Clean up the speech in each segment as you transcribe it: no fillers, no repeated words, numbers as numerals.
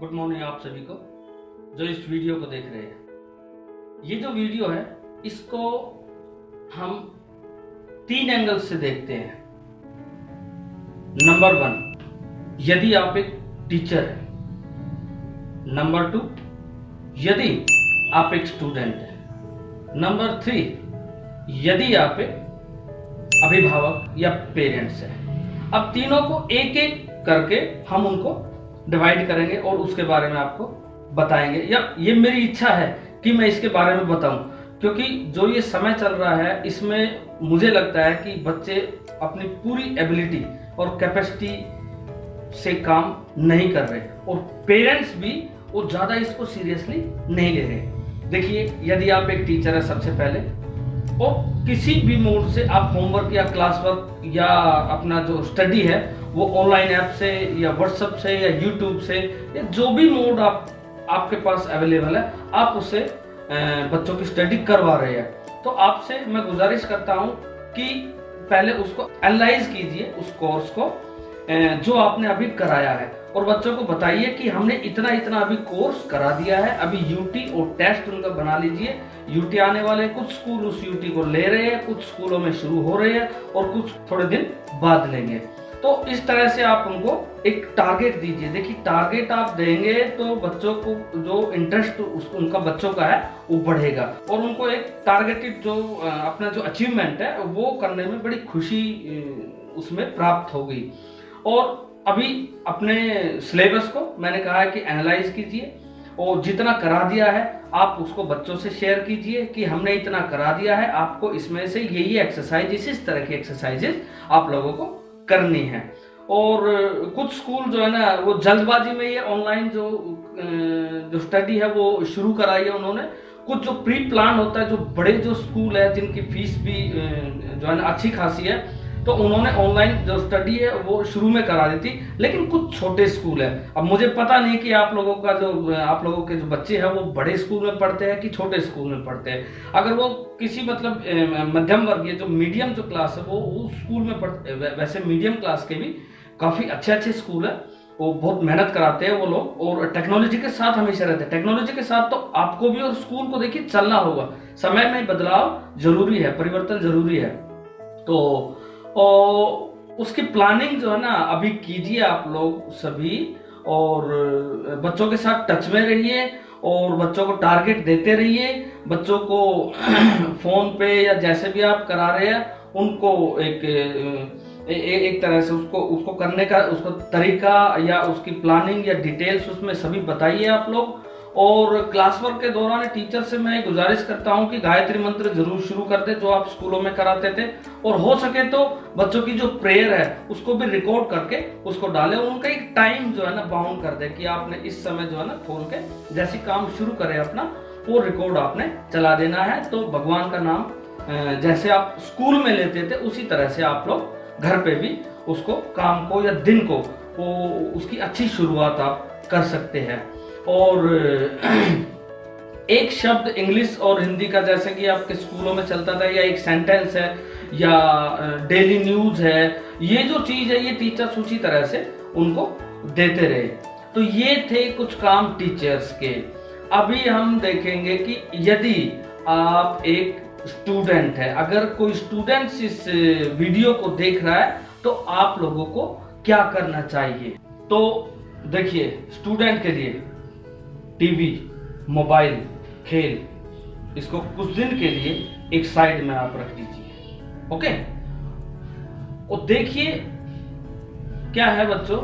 Good morning आप सभी को जो इस वीडियो को देख रहे हैं। ये जो वीडियो है इसको हम 3 एंगल से देखते हैं। नंबर 1, यदि आप एक टीचर हैं। नंबर 2, यदि आप एक स्टूडेंट हैं। नंबर 3, यदि आप एक अभिभावक या पेरेंट्स हैं। अब तीनों को एक एक करके हम उनको डिवाइड करेंगे और उसके बारे में आपको बताएंगे, या ये मेरी इच्छा है कि मैं इसके बारे में बताऊं, क्योंकि जो ये समय चल रहा है इसमें मुझे लगता है कि बच्चे अपनी पूरी एबिलिटी और कैपेसिटी से काम नहीं कर रहे और पेरेंट्स भी वो ज़्यादा इसको सीरियसली नहीं ले रहे। देखिए, यदि आप एक टीचर है, सबसे पहले और किसी भी मोड से आप होमवर्क या क्लास वर्क या अपना जो स्टडी है वो ऑनलाइन ऐप से या व्हाट्सएप से या यूट्यूब से या जो भी मोड आपके पास अवेलेबल है, आप उससे बच्चों की स्टडी करवा रहे हैं, तो आपसे मैं गुजारिश करता हूं कि पहले उसको एनालाइज कीजिए, उस कोर्स को जो आपने अभी कराया है, और बच्चों को बताइए कि हमने इतना इतना अभी कोर्स करा दिया है, अभी यूटी और टेस्ट उनका बना लीजिए। यूटी आने वाले, कुछ स्कूल उस यूटी को ले रहे हैं, कुछ स्कूलों में शुरू हो रहे हैं और कुछ थोड़े दिन बाद लेंगे। तो इस तरह से आप उनको एक टारगेट दीजिए। देखिए, टारगेट आप देंगे तो बच्चों को जो इंटरेस्ट उनका बच्चों का है वो बढ़ेगा और उनको एक टारगेटेड जो अपना जो अचीवमेंट है वो करने में बड़ी खुशी उसमें प्राप्त होगी। और अभी अपने सिलेबस को मैंने कहा है कि एनालाइज कीजिए और जितना करा दिया है आप उसको बच्चों से शेयर कीजिए कि हमने इतना करा दिया है, आपको इसमें से यही एक्सरसाइज, इस तरह की एक्सरसाइजेस आप लोगों को करनी है। और कुछ स्कूल जो है ना वो जल्दबाजी में ये ऑनलाइन जो स्टडी है वो शुरू कराई है उन्होंने। कुछ जो प्री प्लान होता है, जो बड़े जो स्कूल है जिनकी फीस भी जो है ना अच्छी खासी है, तो उन्होंने ऑनलाइन जो स्टडी है वो शुरू में करा दी थी। लेकिन कुछ छोटे स्कूल है, अब मुझे पता नहीं कि आप लोगों के जो बच्चे हैं वो बड़े स्कूल में पढ़ते हैं कि छोटे स्कूल में पढ़ते हैं। अगर वो किसी मतलब मध्यम वर्गीय जो मीडियम जो क्लास है वो उस स्कूल में पढ़ते, वैसे मीडियम क्लास के भी काफ़ी अच्छे अच्छे स्कूल है, वो बहुत मेहनत कराते हैं वो लोग और टेक्नोलॉजी के साथ हमेशा रहते हैं। टेक्नोलॉजी के साथ तो आपको भी और स्कूल को देखिए चलना होगा, समय में बदलाव जरूरी है, परिवर्तन जरूरी है। तो और उसकी प्लानिंग जो है ना अभी कीजिए आप लोग सभी, और बच्चों के साथ टच में रहिए और बच्चों को टारगेट देते रहिए। बच्चों को फोन पे या जैसे भी आप करा रहे हैं उनको एक तरह से उसको करने का उसको तरीका या उसकी प्लानिंग या डिटेल्स उसमें सभी बताइए आप लोग। और क्लास वर्क के दौरान टीचर से मैं गुजारिश करता हूं कि गायत्री मंत्र जरूर शुरू कर दे जो आप स्कूलों में कराते थे, और हो सके तो बच्चों की जो प्रेयर है उसको भी रिकॉर्ड करके उसको डालें। उनका एक टाइम जो है ना बाउंड कर दे कि आपने इस समय जो है ना खोल के जैसे काम शुरू करे अपना वो रिकॉर्ड आपने चला देना है। तो भगवान का नाम जैसे आप स्कूल में लेते थे उसी तरह से आप लोग घर पे भी उसको काम को या दिन को उसकी अच्छी शुरुआत आप कर सकते हैं। और एक शब्द इंग्लिश और हिंदी का जैसे कि आपके स्कूलों में चलता था, या एक सेंटेंस है या डेली न्यूज है, ये जो चीज है ये टीचर्स उसी तरह से उनको देते रहे। तो ये थे कुछ काम टीचर्स के। अभी हम देखेंगे कि यदि आप एक स्टूडेंट है, अगर कोई स्टूडेंट इस वीडियो को देख रहा है तो आप लोगों को क्या करना चाहिए। तो देखिए, स्टूडेंट के लिए टीवी, मोबाइल, खेल, इसको कुछ दिन के लिए एक साइड में आप रख दीजिए, ओके। और देखिए क्या है बच्चों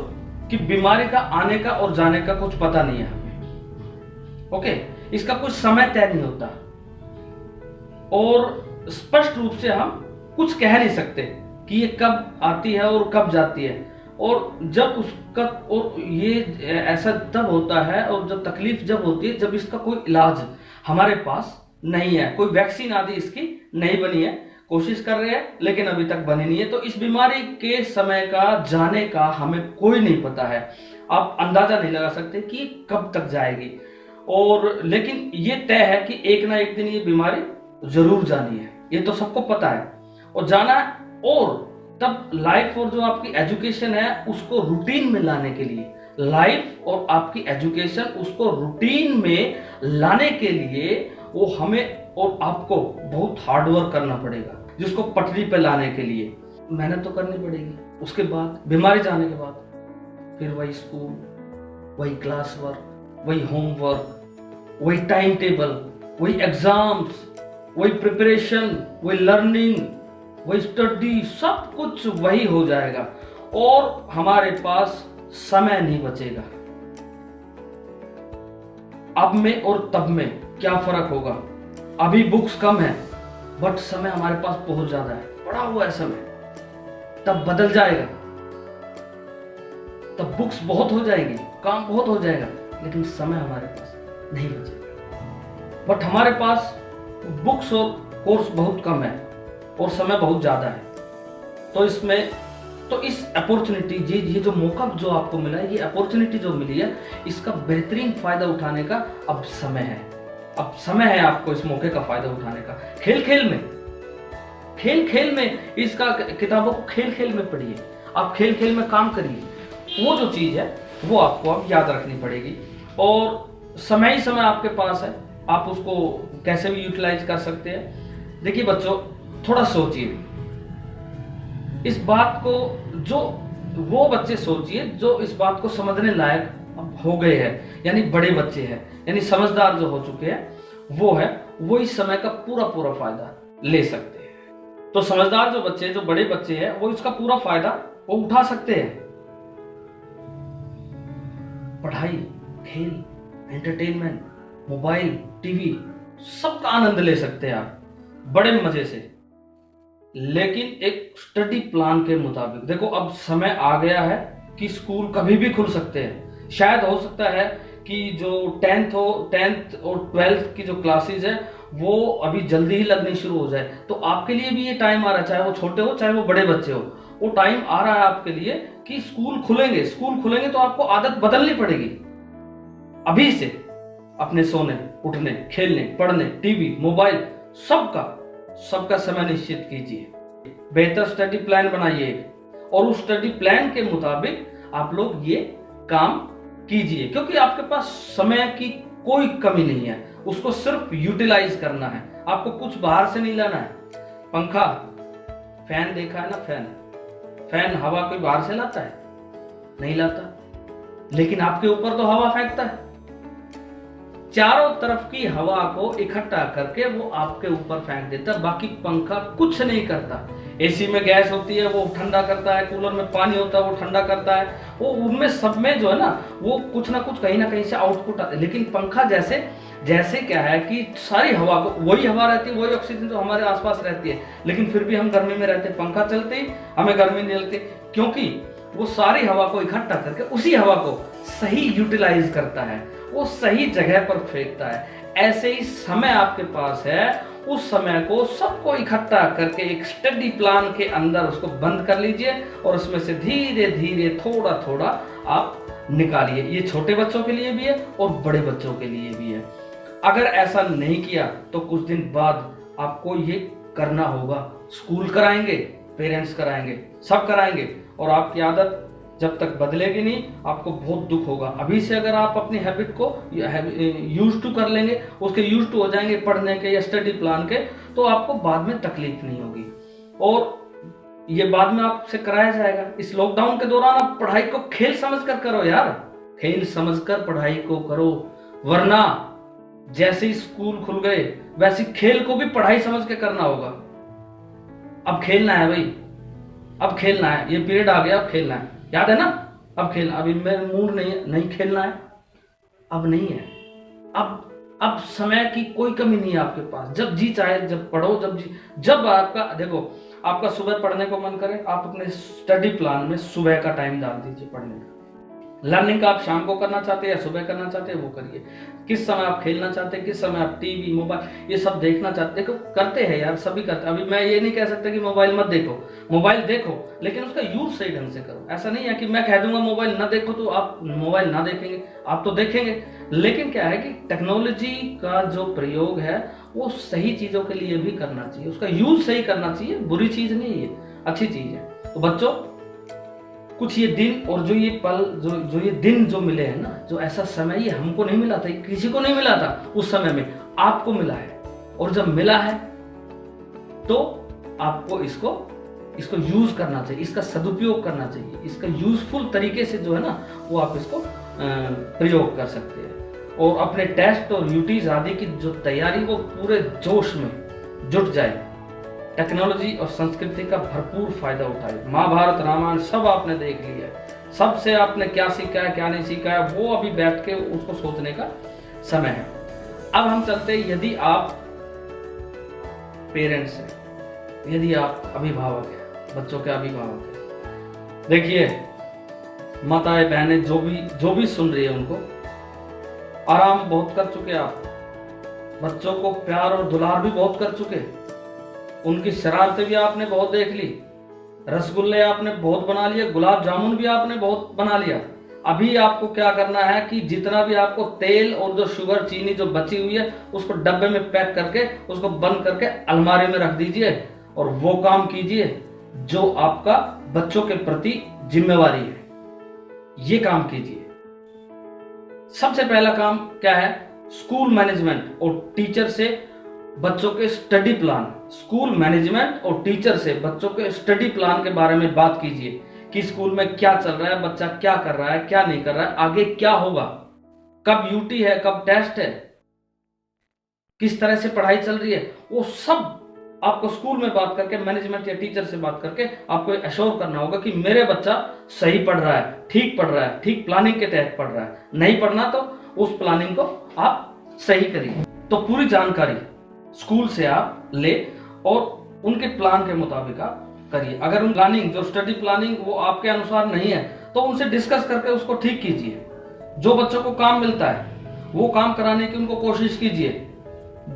कि बीमारी का आने का और जाने का कुछ पता नहीं है हमें, ओके। इसका कुछ समय तय नहीं होता और स्पष्ट रूप से हम कुछ कह नहीं सकते कि ये कब आती है और कब जाती है, और जब उसका, और ये ऐसा तब होता है और जब तकलीफ जब होती है जब इसका कोई इलाज हमारे पास नहीं है, कोई वैक्सीन आदि इसकी नहीं बनी है। कोशिश कर रहे हैं लेकिन अभी तक बनी नहीं है। तो इस बीमारी के समय का, जाने का हमें कोई नहीं पता है, आप अंदाजा नहीं लगा सकते कि कब तक जाएगी। और लेकिन ये तय है कि एक ना एक दिन ये बीमारी जरूर जानी है, ये तो सबको पता है और जाना है। और तब लाइफ और जो आपकी एजुकेशन है उसको रूटीन में लाने के लिए लाइफ और आपकी एजुकेशन उसको रूटीन में लाने के लिए वो हमें और आपको बहुत हार्ड वर्क करना पड़ेगा। जिसको पटरी पे लाने के लिए मेहनत तो करनी पड़ेगी। उसके बाद बीमारी जाने के बाद फिर वही स्कूल, वही क्लास वर्क, वही होमवर्क, वही टाइम टेबल, वही एग्जाम्स, वही प्रिपरेशन, वही लर्निंग, वही स्टडी, सब कुछ वही हो जाएगा और हमारे पास समय नहीं बचेगा। अब में और तब में क्या फर्क होगा? अभी बुक्स कम है बट समय हमारे पास बहुत ज्यादा है, पड़ा हुआ है समय। तब बदल जाएगा, तब बुक्स बहुत हो जाएगी, काम बहुत हो जाएगा, लेकिन समय हमारे पास नहीं बचेगा। बट हमारे पास बुक्स और कोर्स बहुत कम है और समय बहुत ज्यादा है। तो इस अपॉर्चुनिटी, ये जो मौका जो आपको मिला है, ये अपॉर्चुनिटी जो मिली है, इसका बेहतरीन फायदा उठाने का अब समय है। अब समय है आपको इस मौके का फायदा उठाने का। खेल खेल में इसका, किताबों को खेल खेल में पढ़िए, आप खेल खेल में काम करिए। वो जो चीज है वो आपको अब याद रखनी पड़ेगी और समय ही समय आपके पास है, आप उसको कैसे भी यूटिलाइज कर सकते हैं। देखिए बच्चों, थोड़ा सोचिए इस बात को, जो वो बच्चे सोचिए जो इस बात को समझने लायक अब हो गए हैं, यानी बड़े बच्चे हैं, यानी समझदार जो हो चुके हैं, वो इस समय का पूरा फायदा ले सकते हैं। तो समझदार जो बच्चे, जो बड़े बच्चे हैं, वो इसका पूरा फायदा वो उठा सकते हैं। पढ़ाई, खेल, एंटरटेनमेंट, मोबाइल, टीवी, सबका आनंद ले सकते हैं आप बड़े मजे से, लेकिन एक स्टडी प्लान के मुताबिक। देखो अब समय आ गया है कि स्कूल कभी भी खुल सकते हैं। शायद हो सकता है कि जो 10th और 12th की जो क्लासेस है वो अभी जल्दी ही लगनी शुरू हो जाए। तो आपके लिए भी ये टाइम आ रहा है, चाहे वो छोटे हो चाहे वो बड़े बच्चे हो, वो टाइम आ रहा है आपके लिए कि स्कूल खुलेंगे तो आपको आदत बदलनी पड़ेगी। अभी से अपने सोने, उठने, खेलने, पढ़ने, टीवी, मोबाइल, सबका समय निश्चित कीजिए। बेहतर स्टडी प्लान बनाइए और उस स्टडी प्लान के मुताबिक आप लोग ये काम कीजिए, क्योंकि आपके पास समय की कोई कमी नहीं है। उसको सिर्फ यूटिलाइज करना है। आपको कुछ बाहर से नहीं लाना है। पंखा, फैन देखा है ना, फैन हवा कोई बाहर से लाता है? नहीं लाता, लेकिन आपके ऊपर तो हवा फेंकता है। चारों तरफ की हवा को इकट्ठा करके वो आपके ऊपर फेंक देता है। बाकी पंखा कुछ नहीं करता। एसी में गैस होती है, वो ठंडा करता है, कूलर में पानी होता है, वो ठंडा करता है। वो उनमें सब में जो है ना, वो कुछ ना कुछ कहीं ना कहीं से आउटपुट आता है। लेकिन पंखा जैसे क्या है कि सारी हवा को, वही हवा रहती है, वही ऑक्सीजन जो हमारे आसपास रहती है, लेकिन फिर भी हम गर्मी में रहते हैं। पंखा चलते ही हमें गर्मी नहीं लगती, क्योंकि वो सारी हवा को इकट्ठा करके उसी हवा को सही यूटिलाइज करता है, वो सही जगह पर फेंकता है। ऐसे ही समय आपके पास है, उस समय को सबको इकट्ठा करके एक स्टडी प्लान के अंदर उसको बंद कर लीजिए और उसमें से धीरे धीरे थोड़ा आप निकालिए। ये छोटे बच्चों के लिए भी है और बड़े बच्चों के लिए भी है। अगर ऐसा नहीं किया तो कुछ दिन बाद आपको ये करना होगा। स्कूल कराएंगे, पेरेंट्स कराएंगे, सब कराएंगे, और आपकी आदत जब तक बदलेगी नहीं, आपको बहुत दुख होगा। अभी से अगर आप अपनी हैबिट को यूज टू कर लेंगे, उसके यूज टू हो जाएंगे पढ़ने के या स्टडी प्लान के, तो आपको बाद में तकलीफ नहीं होगी और ये बाद में आपसे कराया जाएगा। इस लॉकडाउन के दौरान आप पढ़ाई को खेल समझकर करो यार, खेल समझकर पढ़ाई को करो, वरना जैसे ही स्कूल खुल गए वैसे खेल को भी पढ़ाई समझ के करना होगा। अब खेलना है भाई, अब खेलना है, ये पीरियड आ गया, अब खेलना है, याद है ना? अब खेलना, अभी मेरा मूड नहीं खेलना है, अब नहीं है। अब समय की कोई कमी नहीं है आपके पास। जब जी चाहे जब पढ़ो, जब आपका, देखो आपका सुबह पढ़ने को मन करे, आप अपने स्टडी प्लान में सुबह का टाइम डाल दीजिए पढ़ने का। लर्निंग का आप शाम को करना चाहते हैं या सुबह करना चाहते हैं वो करिए। किस समय आप खेलना चाहते हैं, किस समय आप टीवी, मोबाइल, ये सब देखना चाहते हैं, देखो करते हैं यार, सभी करते हैं। अभी मैं ये नहीं कह सकता कि मोबाइल मत देखो, मोबाइल देखो, लेकिन उसका यूज सही ढंग से करो। ऐसा नहीं है कि मैं कह दूंगा मोबाइल ना देखो तो आप मोबाइल ना देखेंगे, आप तो देखेंगे। लेकिन क्या है कि टेक्नोलॉजी का जो प्रयोग है वो सही चीजों के लिए भी करना चाहिए, उसका यूज सही करना चाहिए। बुरी चीज नहीं है, अच्छी चीज है। तो बच्चों, कुछ ये दिन और जो ये पल, जो ये दिन जो मिले हैं ना, जो ऐसा समय ये हमको नहीं मिला था, किसी को नहीं मिला था उस समय में, आपको मिला है। और जब मिला है तो आपको इसको यूज करना चाहिए, इसका सदुपयोग करना चाहिए, इसका यूजफुल तरीके से जो है ना वो आप इसको प्रयोग कर सकते हैं। और अपने टेस्ट और यूटीज आदि की जो तैयारी वो पूरे जोश में जुट जाए, टेक्नोलॉजी और संस्कृति का भरपूर फायदा उठाए। महाभारत रामायण सब आपने देख लिया है, सबसे आपने क्या सीखा है क्या नहीं सीखा है वो अभी बैठ के उसको सोचने का समय है। अब हम चलते हैं, यदि आप पेरेंट्स हैं, यदि आप अभिभावक हैं, बच्चों के अभिभावक हैं, देखिए माताएं बहनें जो भी सुन रही है उनको आराम बहुत कर चुके आप, बच्चों को प्यार और दुलार भी बहुत कर चुके, उनकी शरारतें भी आपने बहुत देख ली, रसगुल्ले आपने बहुत बना लिए, गुलाब जामुन भी आपने बहुत बना लिया। अभी आपको क्या करना है कि जितना भी आपको तेल और जो शुगर चीनी जो बची हुई है उसको डब्बे में पैक करके उसको बंद करके अलमारी में रख दीजिए और वो काम कीजिए जो आपका बच्चों के प्रति जिम्मेवारी है, ये काम कीजिए। सबसे पहला काम क्या है, स्कूल मैनेजमेंट और टीचर से बच्चों के स्टडी प्लान, स्कूल मैनेजमेंट और टीचर से बच्चों के स्टडी प्लान के बारे में बात कीजिए कि स्कूल में क्या चल रहा है, बच्चा क्या कर रहा है, क्या नहीं कर रहा है, आगे क्या होगा, कब यूटी है, कब टेस्ट है, किस तरह से पढ़ाई चल रही है, वो सब आपको स्कूल में बात करके, मैनेजमेंट या टीचर से बात करके आपको एश्योर करना होगा कि मेरे बच्चा सही पढ़ रहा है, ठीक पढ़ रहा है, ठीक प्लानिंग के तहत पढ़ रहा है। नहीं पढ़ना तो उस प्लानिंग को आप सही करिए। तो पूरी जानकारी स्कूल से आप ले और उनके प्लान के मुताबिक आप करिए। अगर उन प्लानिंग जो स्टडी प्लानिंग वो आपके अनुसार नहीं है तो उनसे डिस्कस करके उसको ठीक कीजिए। जो बच्चों को काम मिलता है वो काम कराने की उनको कोशिश कीजिए।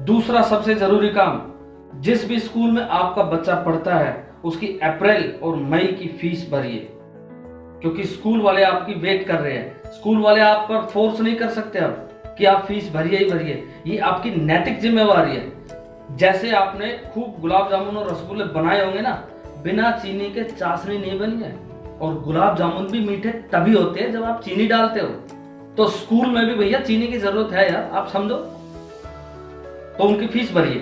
दूसरा सबसे जरूरी काम, जिस भी स्कूल में आपका बच्चा पढ़ता है उसकी अप्रैल और मई की फीस भरिए, क्योंकि स्कूल वाले आपकी वेट कर रहे हैं। स्कूल वाले आप पर फोर्स नहीं कर सकते अब कि आप फीस भरिए ही भरिए, ये आपकी नैतिक जिम्मेवारी है। जैसे आपने खूब गुलाब जामुन और रसगुल्ले बनाए होंगे ना, बिना चीनी के चाशनी नहीं बनी है, और गुलाब जामुन भी मीठे तभी होते हैं जब आप चीनी डालते हो। तो स्कूल में भी भैया चीनी की जरूरत है यार, आप समझो। तो उनकी फीस भरिए,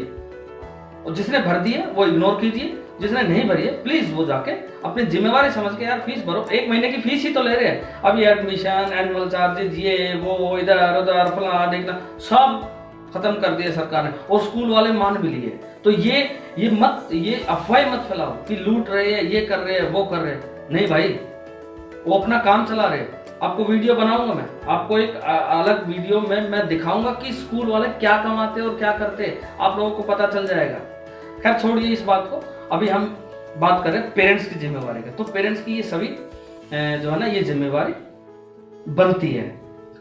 और जिसने भर दी है वो इग्नोर कीजिए, जिसने नहीं भरी है प्लीज वो जाके अपनी जिम्मेवारी समझ के यार फीस भरो। एक महीने की फीस ही तो ले रहे हैं, अब ये एडमिशन, एनुअल चार्जेज, ये वो, इधर उधर फला देखना, सब खत्म कर दिया सरकार ने, और स्कूल वाले मान भी लिए। तो ये अफवाह मत फैलाओ कि लूट रहे हैं, ये कर रहे हैं, वो कर रहे हैं। नहीं भाई, वो अपना काम चला रहे हैं। आपको वीडियो बनाऊंगा मैं, आपको एक अलग वीडियो में मैं दिखाऊंगा कि स्कूल वाले क्या कमाते और क्या करते, आप लोगों को पता चल जाएगा। खैर छोड़िए इस बात को, अभी हम बात करें पेरेंट्स की जिम्मेवारी का। तो पेरेंट्स की ये सभी जो है ना ये जिम्मेवारी बनती है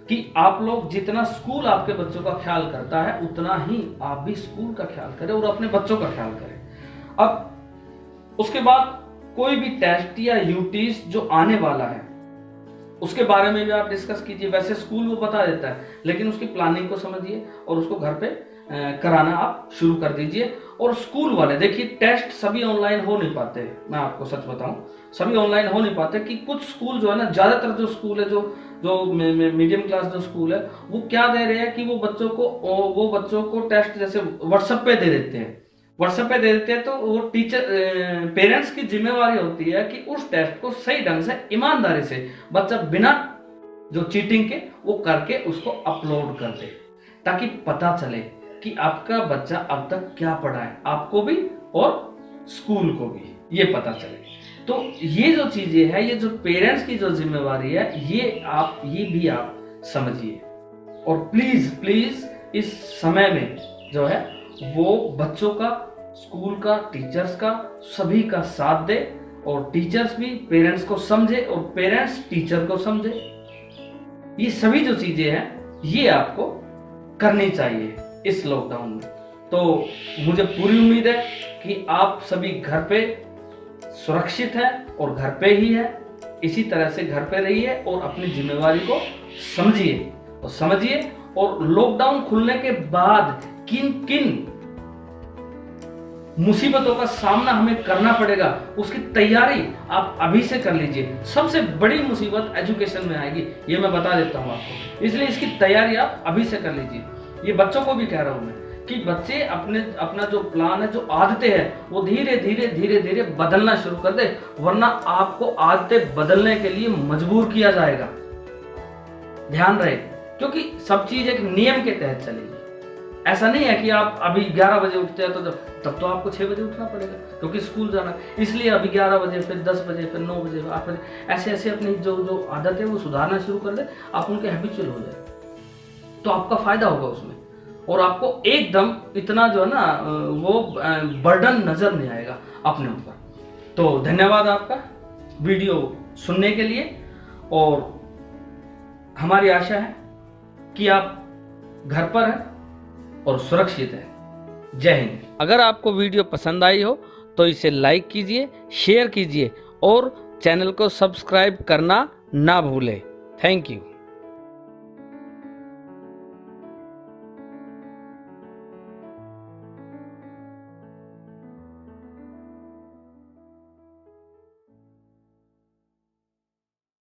कि आप लोग जितना स्कूल आपके बच्चों का ख्याल करता है उतना ही आप भी स्कूल का ख्याल करें और अपने बच्चों का ख्याल करें। अब उसके बाद कोई भी टेस्ट या यूटीज जो आने वाला है उसके बारे में भी आप डिस्कस कीजिए। वैसे स्कूल वो बता देता है, लेकिन उसकी प्लानिंग को समझिए और उसको घर पे कराना आप शुरू कर दीजिए। और स्कूल वाले देखिए, टेस्ट सभी ऑनलाइन हो नहीं पाते, मैं आपको सच बताऊं, सभी ऑनलाइन हो नहीं पाते। कि कुछ स्कूल जो है ना, ज्यादातर जो स्कूल है, जो मीडियम क्लास जो स्कूल है, वो क्या दे रहे हैं कि वो बच्चों को टेस्ट जैसे व्हाट्सएप पे दे देते हैं। व्हाट्सएप पे दे देते हैं तो वो टीचर पेरेंट्स की जिम्मेवारी होती है कि उस टेस्ट को सही ढंग से ईमानदारी से बच्चा बिना जो चीटिंग के वो करके उसको अपलोड कर दे, ताकि पता चले कि आपका बच्चा अब तक क्या पढ़ा है, आपको भी और स्कूल को भी ये पता चले। तो ये जो चीजें हैं, ये जो पेरेंट्स की जो जिम्मेवारी है, ये भी आप समझिए। और प्लीज इस समय में जो है वो बच्चों का, स्कूल का, टीचर्स का, सभी का साथ दे, और टीचर्स भी पेरेंट्स को समझे और पेरेंट्स टीचर को समझे। ये सभी जो चीजें हैं ये आपको करनी चाहिए इस लॉकडाउन में। तो मुझे पूरी उम्मीद है कि आप सभी घर पे सुरक्षित है और घर पे ही है। इसी तरह से घर पे रहिए और अपनी जिम्मेवारी को समझिए और लॉकडाउन खुलने के बाद किन मुसीबतों का सामना हमें करना पड़ेगा, उसकी तैयारी आप अभी से कर लीजिए। सबसे बड़ी मुसीबत एजुकेशन में आएगी, ये मैं बता देता हूँ आपको, इसलिए इसकी तैयारी आप अभी से कर लीजिए। ये बच्चों को भी कह रहा हूँ मैं कि बच्चे अपना जो प्लान है, जो आदतें हैं, वो धीरे धीरे बदलना शुरू कर दे, वरना आपको आदतें बदलने के लिए मजबूर किया जाएगा। ध्यान रहे, क्योंकि सब चीज एक नियम के तहत चलेगी। ऐसा नहीं है कि आप अभी 11 बजे उठते हैं तो तब तो आपको 6 बजे उठना पड़ेगा, क्योंकि स्कूल जाना, इसलिए अभी 11 बजे, फिर 10 बजे, फिर 9 बजे, 8 बजे, ऐसे अपनी जो आदत है वो सुधारना शुरू कर दे, आप उनके हैबिचुअल हो जाए, तो आपका फायदा होगा उसमें, और आपको एकदम इतना जो है ना वो बर्डन नजर नहीं आएगा अपने ऊपर। तो धन्यवाद आपका वीडियो सुनने के लिए, और हमारी आशा है कि आप घर पर हैं और सुरक्षित है। जय हिंद। अगर आपको वीडियो पसंद आई हो तो इसे लाइक कीजिए, शेयर कीजिए और चैनल को सब्सक्राइब करना ना भूलें। Thank you.